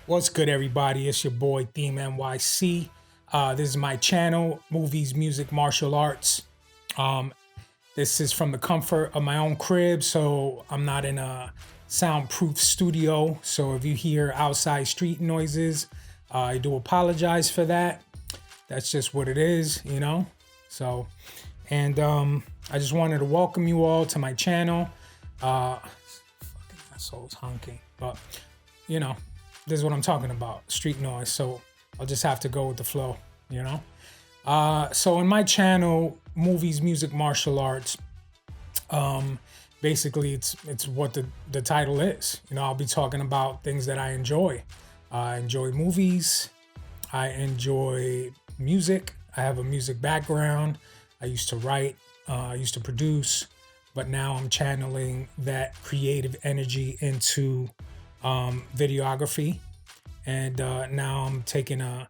What's good, everybody? It's your boy Theme NYC. This is my channel, Movies, Music, Martial Arts. Um, this is from the comfort of my own crib, so I'm not in a soundproof studio. So if you hear outside street noises, I do apologize for that. That's just what it is, you know? So, and I just wanted to welcome you all to my channel. Fucking assholes honking, but you know, this is what I'm talking about, street noise. So I'll just have to go with the flow, you know? So in my channel, Movies, Music, Martial Arts, basically it's what the title is. You know, I'll be talking about things that I enjoy. I enjoy movies. I enjoy music. I have a music background. I used to write. I used to produce. But now I'm channeling that creative energy into videography, and now I'm taking a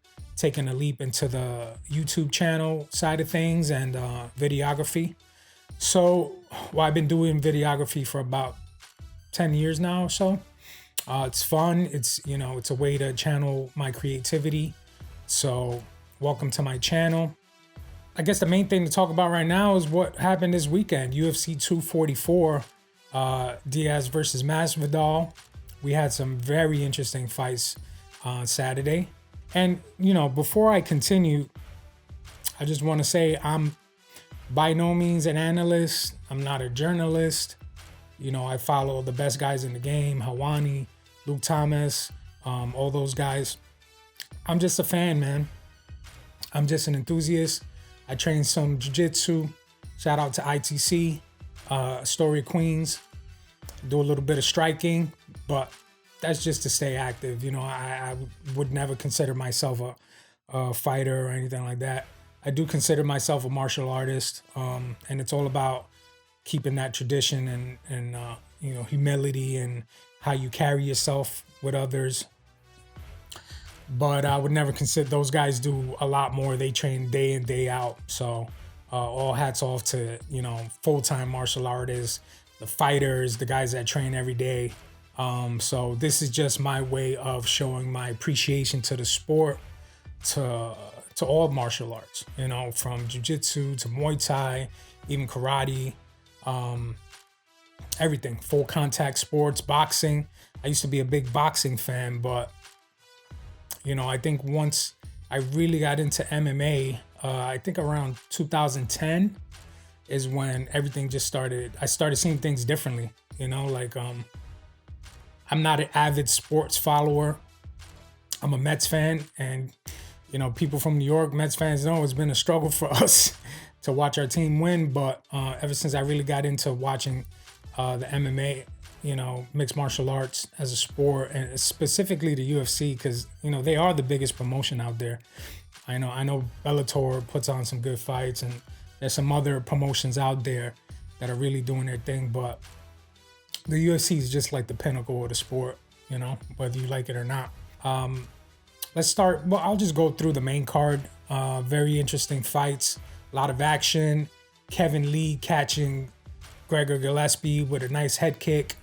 leap into the YouTube channel side of things and videography. So, well, I've been doing videography for about 10 years now or so. It's fun. It's it's a way to channel my creativity. So, welcome to my channel. I guess the main thing to talk about right now is what happened this weekend. UFC 244, Diaz versus Masvidal. We had some very interesting fights on Saturday. And, before I continue, I just want to say I'm by no means an analyst. I'm not a journalist. I follow the best guys in the game, Hawani, Luke Thomas, all those guys. I'm just a fan, man. I'm just an enthusiast. I train some jiu-jitsu. Shout out to ITC, Story Queens. Do a little bit of striking, but that's just to stay active. I would never consider myself a fighter or anything like that. I do consider myself a martial artist, and it's all about keeping that tradition and humility and how you carry yourself with others. But I would never consider those guys do a lot more. They train day in, day out. So all hats off to, full-time martial artists, the fighters, the guys that train every day. So this is just my way of showing my appreciation to the sport, to all martial arts, from jiu-jitsu to Muay Thai, even karate, everything, full contact sports, boxing. I used to be a big boxing fan, but I think once I really got into MMA, I think around 2010 is when everything just started. I started seeing things differently, I'm not an avid sports follower. I'm a Mets fan, and people from New York, Mets fans know it's been a struggle for us to watch our team win. But ever since I really got into watching the MMA, mixed martial arts as a sport, and specifically the UFC, because they are the biggest promotion out there. I know Bellator puts on some good fights, and there's some other promotions out there that are really doing their thing, but the UFC is just like the pinnacle of the sport, whether you like it or not. Let's start. Well, I'll just go through the main card. Very interesting fights, a lot of action. Kevin Lee catching Gregor Gillespie with a nice head kick.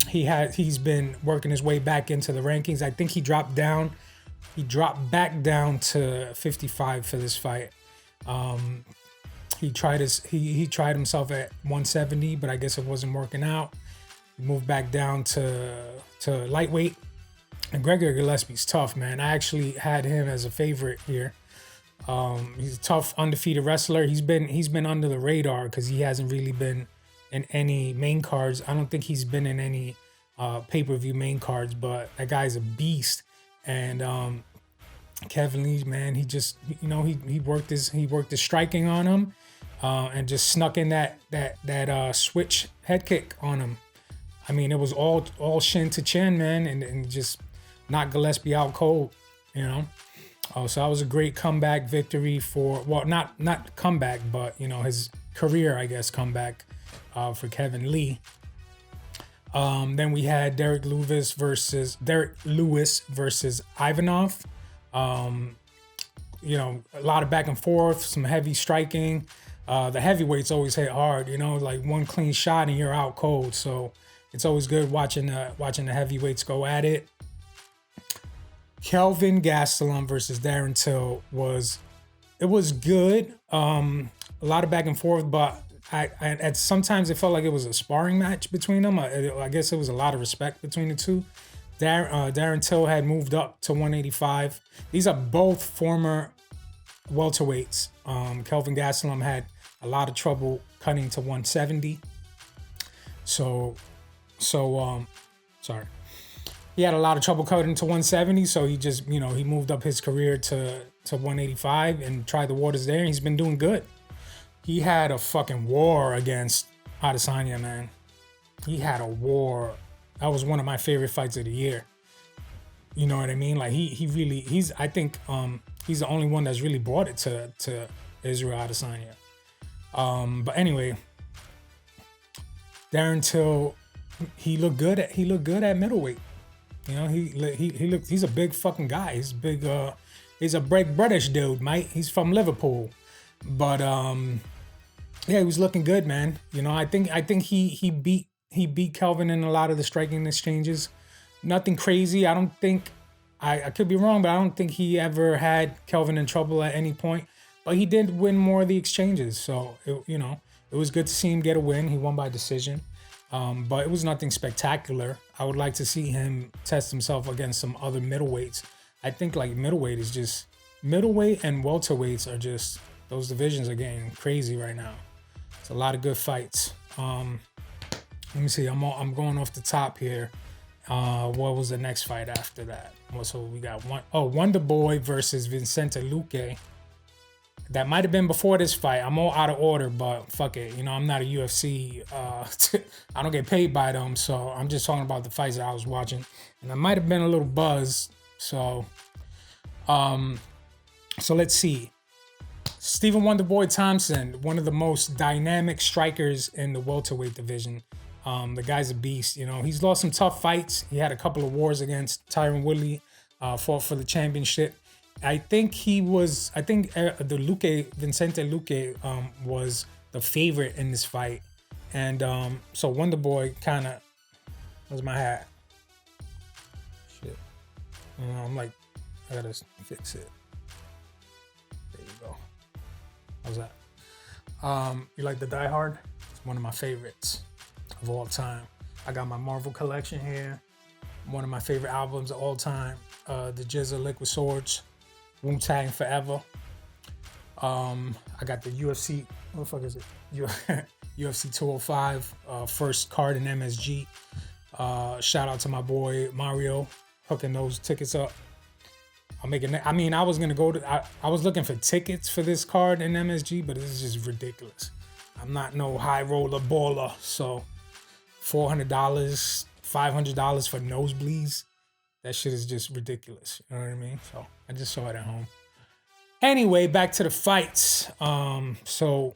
He's been working his way back into the rankings. I think he dropped back down to 55 for this fight. He tried himself at 170, but I guess it wasn't working out. He moved back down to lightweight. And Gregor Gillespie's tough, man. I actually had him as a favorite here. He's a tough, undefeated wrestler. He's been under the radar because he hasn't really been in any main cards. I don't think he's been in any pay-per-view main cards, but that guy's a beast. And Kevin Lee, man, he just he worked his striking on him, and just snuck in that switch head kick on him. I mean, it was all shin to chin, man, and just knocked Gillespie out cold, So that was a great comeback victory for, well, not comeback, but his career, I guess, comeback for Kevin Lee. Then we had Derek Lewis versus Ivanov. A lot of back and forth, some heavy striking. The heavyweights always hit hard, like one clean shot and you're out cold. So it's always good watching the heavyweights go at it. Kelvin Gastelum versus Darren Till was good. A lot of back and forth, but I at sometimes it felt like it was a sparring match between them. I guess it was a lot of respect between the two. Darren Till had moved up to 185. These are both former welterweights. Kelvin Gastelum had a lot of trouble cutting to 170. Sorry. He had a lot of trouble cutting to 170, so he just, he moved up his career to 185 and tried the waters there, and he's been doing good. He had a fucking war against Adesanya, man. He had a war. That was one of my favorite fights of the year. You know what I mean? Like I think he's the only one that's really brought it to Israel Adesanya. But anyway, Darren Till, he looked good at middleweight. He's a big fucking guy. He's big. He's a big British dude, mate. He's from Liverpool, but yeah, he was looking good, man. I think he beat Kelvin in a lot of the striking exchanges. Nothing crazy. I don't think I could be wrong, but I don't think he ever had Kelvin in trouble at any point. But he did win more of the exchanges, so it was good to see him get a win. He won by decision. But it was nothing spectacular. I would like to see him test himself against some other middleweights. I think like middleweight and welterweights are just, those divisions are getting crazy right now. It's a lot of good fights. Let me see. I'm going off the top here. What was the next fight after that? So we got Wonder Boy versus Vicente Luque. That might have been before this fight. I'm all out of order, but fuck it. I'm not a UFC. I don't get paid by them, so I'm just talking about the fights that I was watching. And I might have been a little buzzed. So let's see. Stephen Wonderboy Thompson, one of the most dynamic strikers in the welterweight division. The guy's a beast. He's lost some tough fights. He had a couple of wars against Tyron Woodley, fought for the championship. I think Vicente Luque was the favorite in this fight. And so Wonderboy kind of, where's my hat? Shit. I gotta fix it. There you go. How's that? You like the Die Hard? It's one of my favorites of all time. I got my Marvel collection here. One of my favorite albums of all time. The GZA Liquid Swords. Wu-Tang Forever. I got the UFC, what the fuck is it? UFC 205, first card in MSG. Shout out to my boy Mario, hooking those tickets up. I was gonna I was looking for tickets for this card in MSG, but this is just ridiculous. I'm not no high roller baller, so $400, $500 for nosebleeds. That shit is just ridiculous. You know what I mean? So I just saw it at home. Anyway, back to the fights. So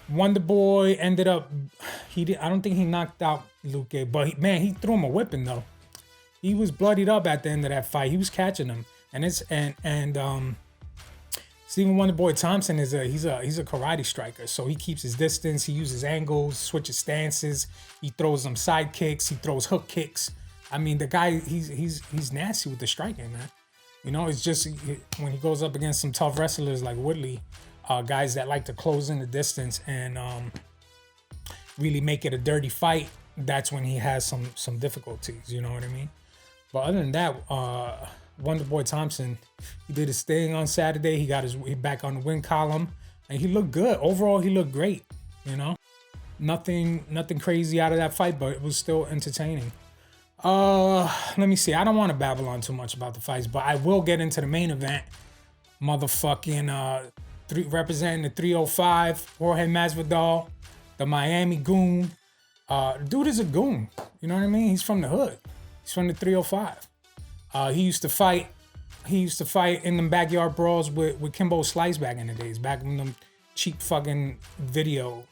Wonder Boy ended up, I don't think he knocked out Luque, but he threw him a whipping though. He was bloodied up at the end of that fight. He was catching him. Stephen Wonderboy Thompson he's a karate striker. So he keeps his distance, he uses angles, switches stances, he throws them side kicks, he throws hook kicks. I mean, the guy, he's nasty with the striking, man. It's just when he goes up against some tough wrestlers like Woodley, guys that like to close in the distance and really make it a dirty fight, that's when he has some difficulties, you know what I mean? But other than that, Wonderboy Thompson, he did his thing on Saturday. He got his back on the win column, and he looked good. Overall, he looked great, Nothing crazy out of that fight, but it was still entertaining. Let me see. I don't want to babble on too much about the fights, but I will get into the main event. Motherfucking representing the 305, Jorge Masvidal, the Miami Goon. Dude is a goon. You know what I mean? He's from the hood. He's from the 305. He used to fight in them backyard brawls with Kimbo Slice back in the days, back when them cheap video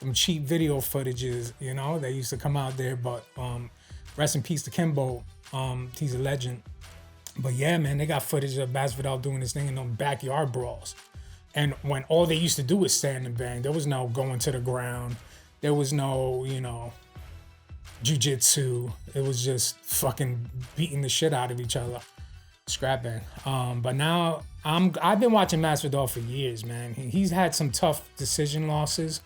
footages, they used to come out there. But rest in peace to Kimbo. He's a legend. But yeah, man, they got footage of Masvidal doing this thing in them backyard brawls. And when all they used to do was stand and bang, there was no going to the ground. There was no, jiu-jitsu. It was just fucking beating the shit out of each other. scrapping. But now I've been watching Masvidal for years, man. He's had some tough decision losses,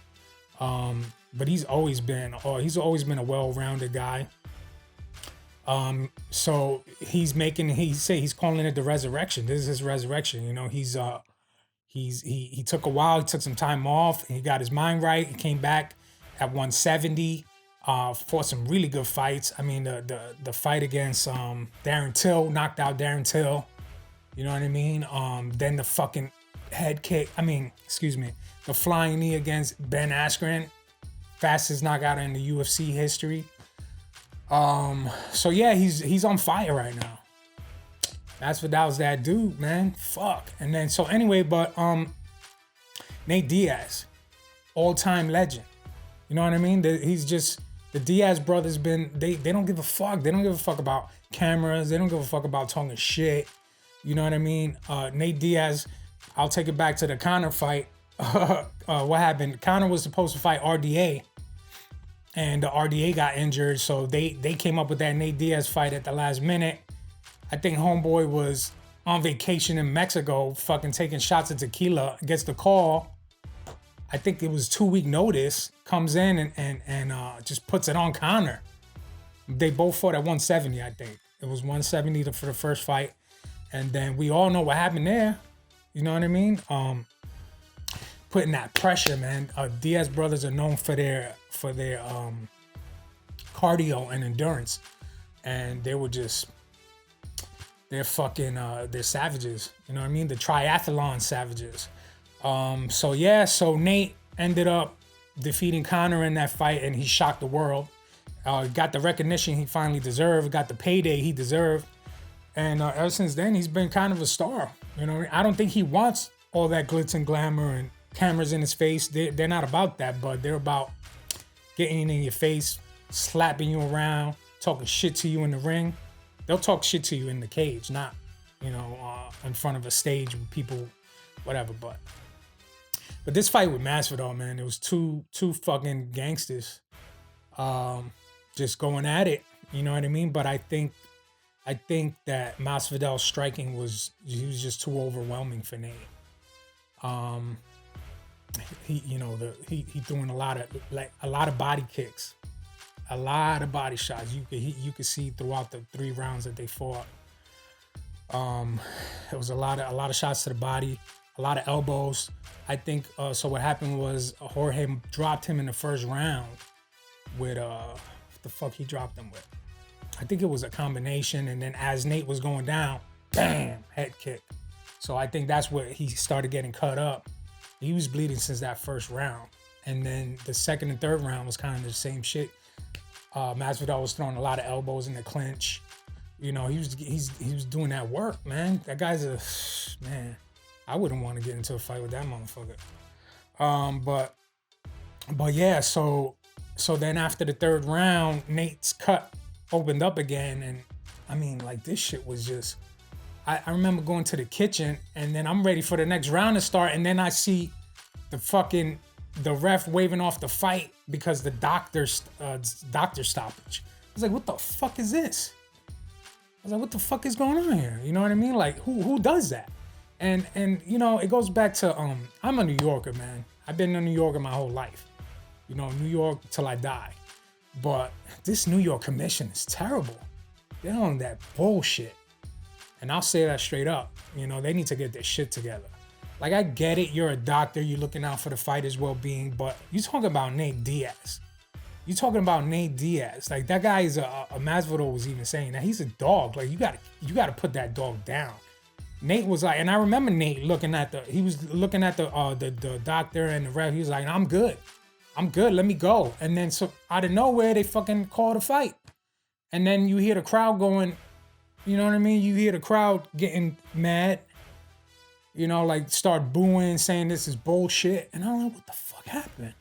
but he's always been a well-rounded guy. So he's calling it the resurrection. This is his resurrection. You know, he took a while. He took some time off. He got his mind right. He came back at 170. Fought some really good fights. I mean, the fight against Darren Till, knocked out Darren Till. You know what I mean? Then the fucking head kick. The flying knee against Ben Askren, fastest knockout in the UFC history. So yeah, he's on fire right now. Masvidal's that dude, man. Fuck. And then so anyway, but Nate Diaz, all-time legend. You know what I mean? The Diaz brothers they don't give a fuck. They don't give a fuck about cameras. They don't give a fuck about talking shit. You know what I mean? Nate Diaz, I'll take it back to the Conor fight. What happened? Conor was supposed to fight RDA, and the RDA got injured, so they came up with that Nate Diaz fight at the last minute. I think homeboy was on vacation in Mexico, fucking taking shots of tequila, gets the call. I think it was 2-week notice, comes in and just puts it on Conor. They both fought at 170, I think. It was 170 for the first fight. And then we all know what happened there. You know what I mean? Putting that pressure, man. Diaz brothers are known for their cardio and endurance. And they were they're savages. You know what I mean? The triathlon savages. So Nate ended up defeating Conor in that fight, and he shocked the world. Got the recognition he finally deserved, got the payday he deserved, and ever since then he's been kind of a star. You know what I mean? I don't think he wants all that glitz and glamour and cameras in his face. They're not about that, but they're about getting in your face, slapping you around, talking shit to you in the ring. They'll talk shit to you in the cage, not in front of a stage with people, whatever. But this fight with Masvidal, man, it was two fucking gangsters, just going at it. You know what I mean? But I think that Masvidal's striking was just too overwhelming for Nate. He threw in a lot of body kicks, a lot of body shots. You could see throughout the 3 rounds that they fought. It was a lot of shots to the body, a lot of elbows. I think so. What happened was Jorge dropped him in the first round with what the fuck he dropped him with. I think it was a combination, and then as Nate was going down, bam, head kick. So I think that's where he started getting cut up. He was bleeding since that first round, and then the second and third round was kind of the same shit. Masvidal was throwing a lot of elbows in the clinch. You know, he was doing that work, man. That guy's man. I wouldn't want to get into a fight with that motherfucker. But yeah, so then after the third round, Nate's cut opened up again, and I mean, like, this shit was just. I remember going to the kitchen, and then I'm ready for the next round to start, and then I see the ref waving off the fight because the doctor stoppage. I was like, what the fuck is this? I was like, what the fuck is going on here? You know what I mean? Like, who does that? And you know, it goes back to I'm a New Yorker, man. I've been a New Yorker my whole life. You know, New York till I die. But this New York commission is terrible. They're on that bullshit. And I'll say that straight up. You know, they need to get their shit together. Like, I get it. You're a doctor. You're looking out for the fighter's well-being. But you talking about Nate Diaz. You talking about Nate Diaz. Like, that guy is a Masvidal was even saying that he's a dog. Like, you gotta put that dog down. Nate was like, and I remember Nate looking at the doctor and the ref. He was like, I'm good. Let me go. And then so out of nowhere, they fucking called a fight. And then you hear the crowd going, you know what I mean? You hear the crowd getting mad, you know, like start booing, saying this is bullshit. And I'm like, what the fuck happened?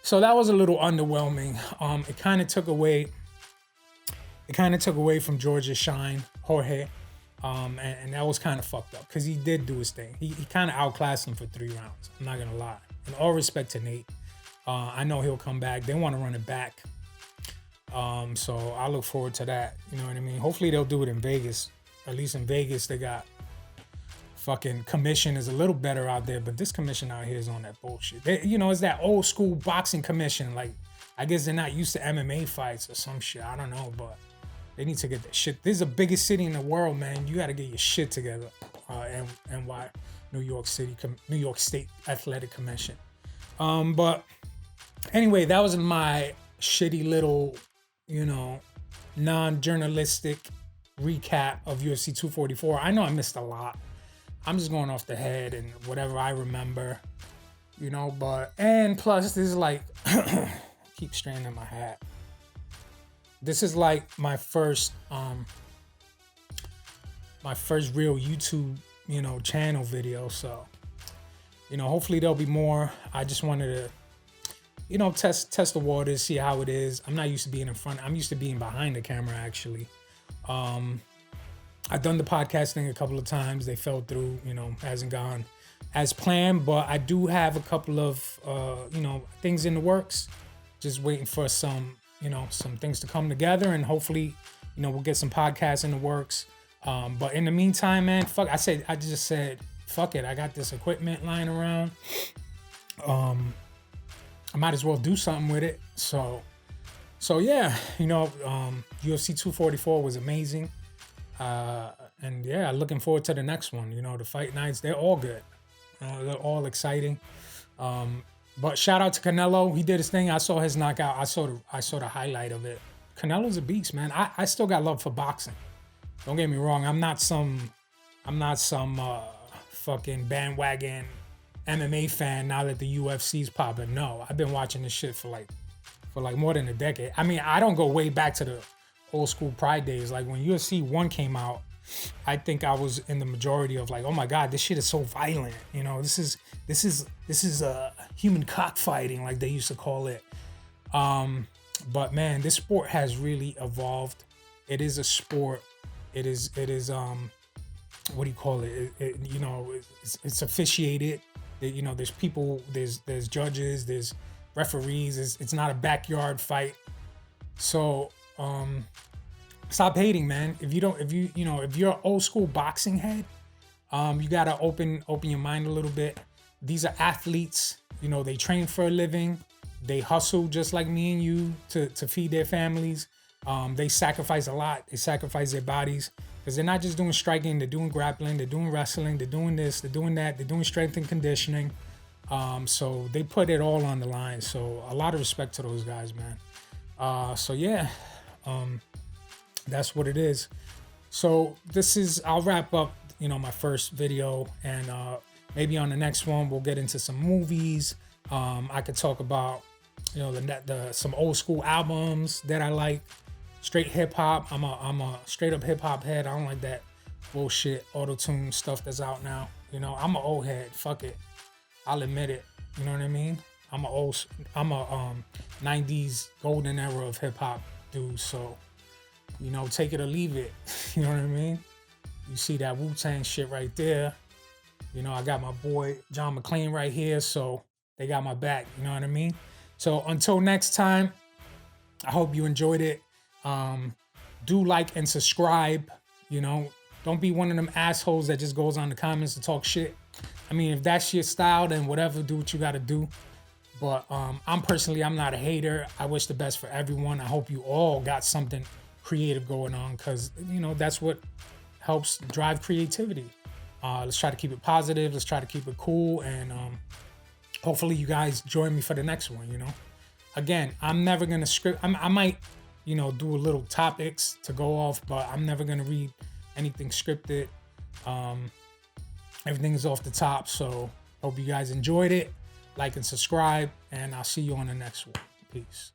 So that was a little underwhelming. It kind of took away from George's shine, Jorge. And that was kind of fucked up because he did do his thing. He kind of outclassed him for 3 rounds. I'm not going to lie. In all respect to Nate, I know he'll come back. They want to run it back. So I look forward to that. You know what I mean? Hopefully they'll do it in Vegas at least in Vegas, they got fucking commission is a little better out there, but this commission out here is on that bullshit. It's that old school boxing commission. Like, I guess they're not used to MMA fights or some shit. I don't know, but they need to get that shit. This is the biggest city in the world, man. You got to get your shit together. NY, New York State Athletic Commission. But anyway, that was my shitty little, non-journalistic recap of UFC 244. I know I missed a lot. I'm just going off the head and whatever I remember, and plus this is like, keep straightening my hat. This is like my first real YouTube, channel video. So, hopefully there'll be more. I just wanted to, test the waters, see how it is. I'm not used to being in front. I'm used to being behind the camera, actually. I've done the podcasting a couple of times. They fell through, hasn't gone as planned, but I do have a couple of, things in the works. Just waiting for some things to come together, and hopefully, we'll get some podcasts in the works. But in the meantime, man, I just said, fuck it. I got this equipment lying around. I might as well do something with it. So yeah, UFC 244 was amazing. And yeah, looking forward to the next one. The fight nights, they're all good. They're all exciting. But shout out to Canelo. He did his thing. I saw his knockout. I saw the highlight of it. Canelo's a beast, man. I still got love for boxing. Don't get me wrong. I'm not some fucking bandwagon MMA fan now that the UFC's popping. No, I've been watching this shit for like more than a decade. I mean, I don't go way back to the old school Pride days. Like when UFC 1 came out, I think I was in the majority of like, oh my God, this shit is so violent. This is human cockfighting, like they used to call it. But man, this sport has really evolved. It is a sport. It is what do you call it? It's officiated. There's people, there's judges, there's referees. It's not a backyard fight. So stop hating, man. If you're an old school boxing head, you gotta open your mind a little bit. These are athletes. They train for a living. They hustle just like me and you to feed their families. They sacrifice a lot. They sacrifice their bodies because they're not just doing striking. They're doing grappling. They're doing wrestling. They're doing this. They're doing that. They're doing strength and conditioning. So they put it all on the line. So a lot of respect to those guys, man. So yeah. That's what it is. So I'll wrap up, my first video, and maybe on the next one we'll get into some movies. I could talk about, some old school albums that I like, straight hip hop. I'm a straight up hip hop head. I don't like that bullshit auto-tune stuff that's out now. I'm an old head. Fuck it. I'll admit it. You know what I mean? I'm a 90s golden era of hip hop dude. So, take it or leave it. You know what I mean? You see that Wu-Tang shit right there. I got my boy John McClane right here, so they got my back. You know what I mean? So until next time, I hope you enjoyed it. Do like and subscribe. Don't be one of them assholes that just goes on the comments to talk shit. I mean, if that's your style, then whatever, do what you got to do. But I'm not a hater. I wish the best for everyone. I hope you all got something creative going on, because that's what helps drive creativity. Let's try to keep it positive. Let's try to keep it cool, and hopefully you guys join me for the next one. Again, I'm never gonna script. I might do a little topics to go off, but I'm never gonna read anything scripted. Everything is off the top. So hope you guys enjoyed it. Like and subscribe, and I'll see you on the next one. Peace.